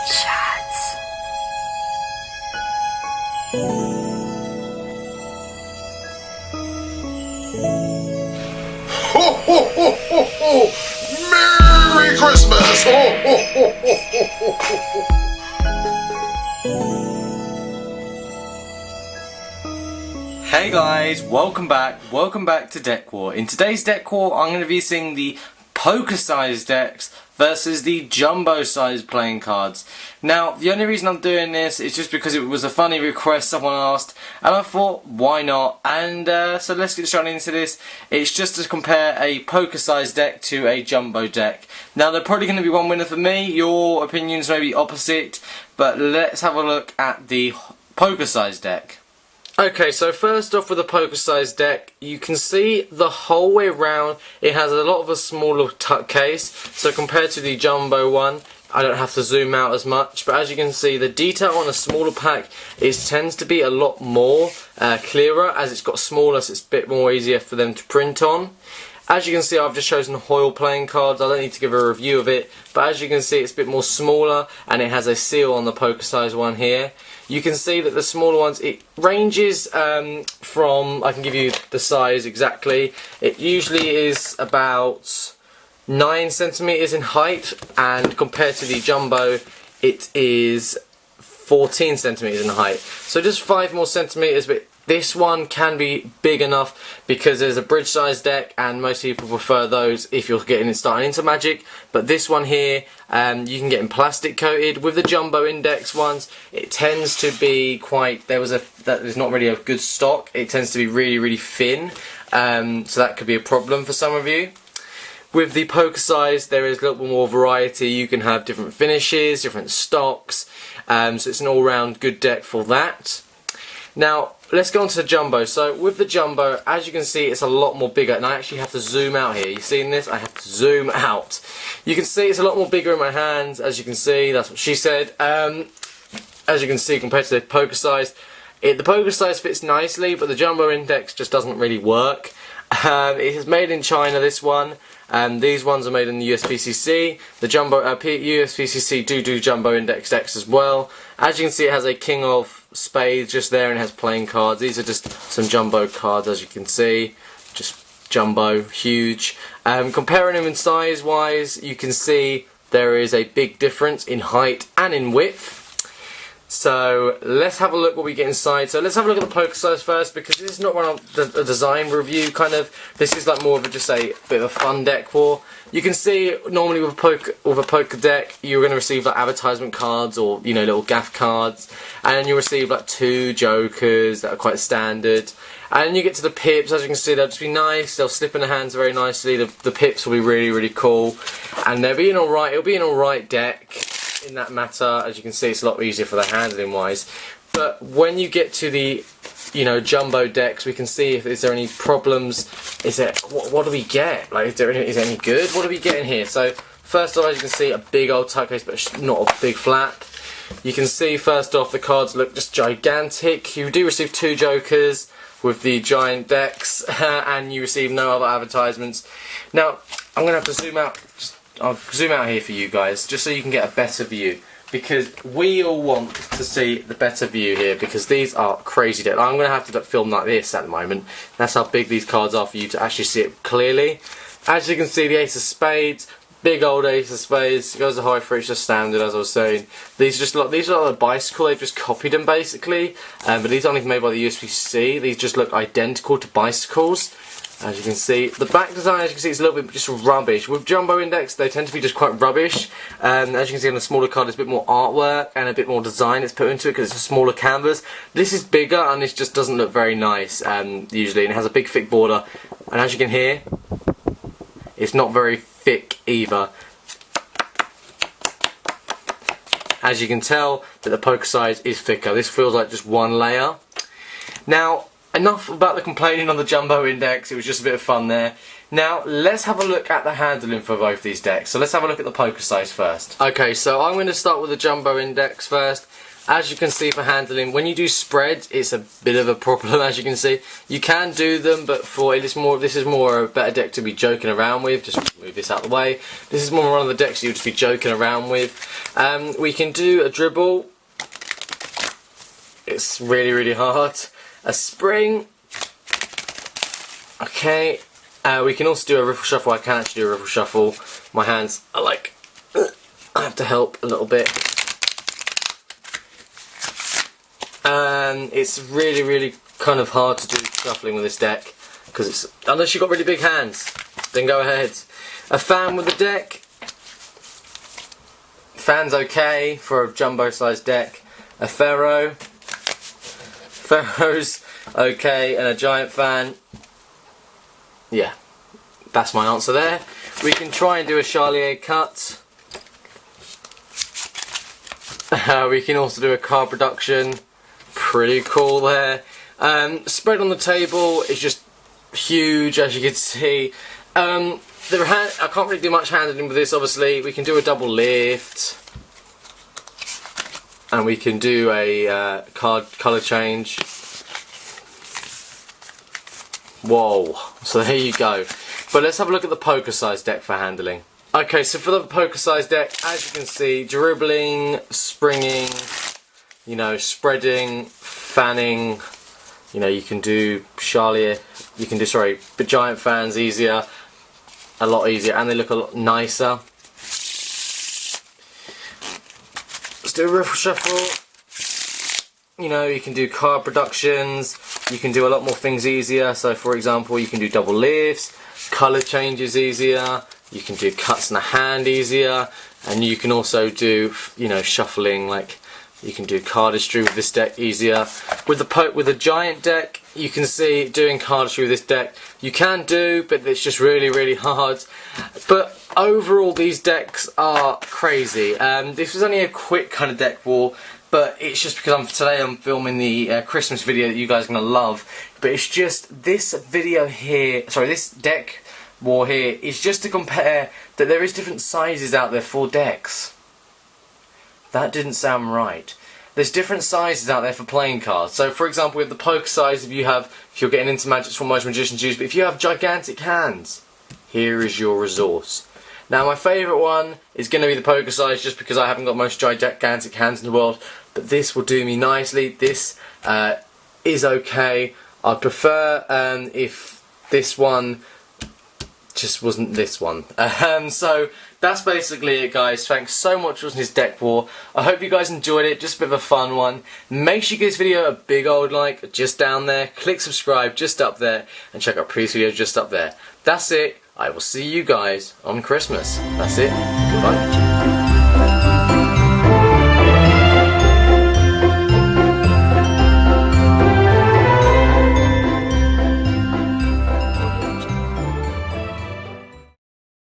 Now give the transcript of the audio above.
Shots. Ho ho ho ho ho! Merry Christmas! Ho ho ho ho ho ho ho! Hey guys, welcome back to Deck War. In today's Deck War, I'm going to be seeing the poker-sized decks versus the jumbo-sized playing cards. Now, the only reason I'm doing this is just because it was a funny request someone asked, and I thought, why not? And so let's get straight into this. It's just to compare a poker-sized deck to a jumbo deck. Now, there's probably going to be one winner for me. Your opinions may be opposite, but let's have a look at the poker-sized deck. Okay, so first off with the poker-sized deck, you can see the whole way around it has a lot of a smaller tuck case. So compared to the jumbo one, I don't have to zoom out as much. But as you can see, the detail on a smaller pack tends to be a lot more clearer, as it's got smaller, so it's a bit more easier for them to print on. As you can see, I've just chosen Hoyle playing cards. I don't need to give a review of it, but as you can see, it's a bit more smaller, and it has a seal on the poker-sized one here. You can see that the smaller ones, it ranges from, I can give you the size exactly, it usually is about 9 centimeters in height, and compared to the jumbo, it is 14 centimeters in height. So just 5 more centimeters, but this one can be big enough because there's a bridge size deck, and most people prefer those if you're starting into Magic. But this one here, you can get in plastic coated. With the jumbo index ones, it tends to be quite, that is not really a good stock. It tends to be really thin, so that could be a problem for some of you. With the poker size, there is a little bit more variety. You can have different finishes, different stocks, so it's an all-round good deck for that. Now, let's go on to the jumbo. So with the jumbo, as you can see, it's a lot more bigger, and I actually have to zoom out here. You seeing this? I have to zoom out. You can see it's a lot more bigger in my hands, as you can see. That's what she said. As you can see, compared to the poker size, the poker size fits nicely, but the jumbo index just doesn't really work. It is made in China, this one. These ones are made in the USPCC. The jumbo USPCC do jumbo index decks as well. As you can see, it has a king of spades just there, and it has playing cards. These are just some jumbo cards, as you can see, just jumbo, huge. Comparing them in size wise, you can see there is a big difference in height and in width. So let's have a look what we get inside. So let's have a look at the poker size first, because this is not a design review kind of. This is like more of just a bit of a fun deck war. You can see normally with a poker deck, you're going to receive like advertisement cards, or little gaff cards, and then you receive like 2 jokers that are quite standard. And then you get to the pips. As you can see, they'll just be nice. They'll slip in the hands very nicely. The pips will be really cool, and they'll be alright. It'll be an alright deck in that matter. As you can see, it's a lot easier for the handling wise. But when you get to the jumbo decks, we can see if is there any problems. What do we get? Like, is it any good? What are we getting here? So first off, as you can see, a big old tuck case, but not a big flap. You can see first off the cards look just gigantic. You do receive 2 jokers with the giant decks, and you receive no other advertisements. Now I'm gonna have to zoom out. I'll zoom out here for you guys, just so you can get a better view, because we all want to see the better view here, because these are crazy decks. I'm going to have to film like this at the moment. That's how big these cards are for you to actually see it clearly. As you can see, the Ace of Spades, big old Ace of Spades, it goes to high for each, just standard, as I was saying. These are like the bicycle, they've just copied them basically, but these aren't even made by the USPCC. These just look identical to bicycles. As you can see, the back design, as you can see, is a little bit just rubbish. With jumbo index, they tend to be just quite rubbish. As you can see on the smaller card, there's a bit more artwork and a bit more design that's put into it because it's a smaller canvas. This is bigger, and this just doesn't look very nice usually, and it has a big thick border. And as you can hear, it's not very thick either. As you can tell, that the poker size is thicker. This feels like just one layer. Now, enough about the complaining on the jumbo index, it was just a bit of fun there. Now let's have a look at the handling for both these decks. So let's have a look at the poker size first. Okay, so I'm going to start with the jumbo index first. As you can see for handling, when you do spreads, it's a bit of a problem. As you can see, you can do them, but this is more a better deck to be joking around with. Just move this out of the way. This is more one of the decks you'll just be joking around with. We can do a dribble. It's really, really hard. A spring. Okay. We can also do a riffle shuffle. I can actually do a riffle shuffle. My hands are like, I have to help a little bit. And it's really, really kind of hard to do shuffling with this deck, because it's, unless you've got really big hands, then go ahead. A fan with the deck. Fan's okay for a jumbo sized deck. A ferro's okay, and a giant fan. Yeah, that's my answer there. We can try and do a Charlier cut. We can also do a card production. Pretty cool there. Spread on the table is just huge, as you can see. I can't really do much handling with this, obviously. We can do a double lift. And we can do a card colour change. Whoa. So there you go. But let's have a look at the poker size deck for handling. Okay, so for the poker size deck, as you can see, dribbling, springing, you know, spreading, fanning, you know, you can do Charlier, you can do, sorry, but giant fans easier, a lot easier, and they look a lot nicer. Let's do a riffle shuffle. You know, you can do card productions, you can do a lot more things easier. So for example, you can do double lifts, colour changes easier, you can do cuts in the hand easier, and you can also do, you know, shuffling, like you can do cardistry with this deck easier. With the giant deck, you can see doing cardistry with this deck you can do, but it's just really, really hard. But overall, these decks are crazy. This was only a quick kind of deck war, but it's just because today I'm filming the Christmas video that you guys are gonna love. But it's just this video here, sorry, this deck war here is just to compare that there is different sizes out there for decks. That didn't sound right. There's different sizes out there for playing cards. So for example, with the poker size, if you're getting into Magic, it's what most magicians use, but if you have gigantic hands, here is your resource. Now my favourite one is going to be the poker size, just because I haven't got most gigantic hands in the world, but this will do me nicely. This is okay. I'd prefer if this one just wasn't this one. So that's basically it, guys. Thanks so much for watching this deck war. I hope you guys enjoyed it. Just a bit of a fun one. Make sure you give this video a big old like just down there. Click subscribe just up there, and check out previous videos just up there. That's it. I will see you guys on Christmas. That's it. Goodbye.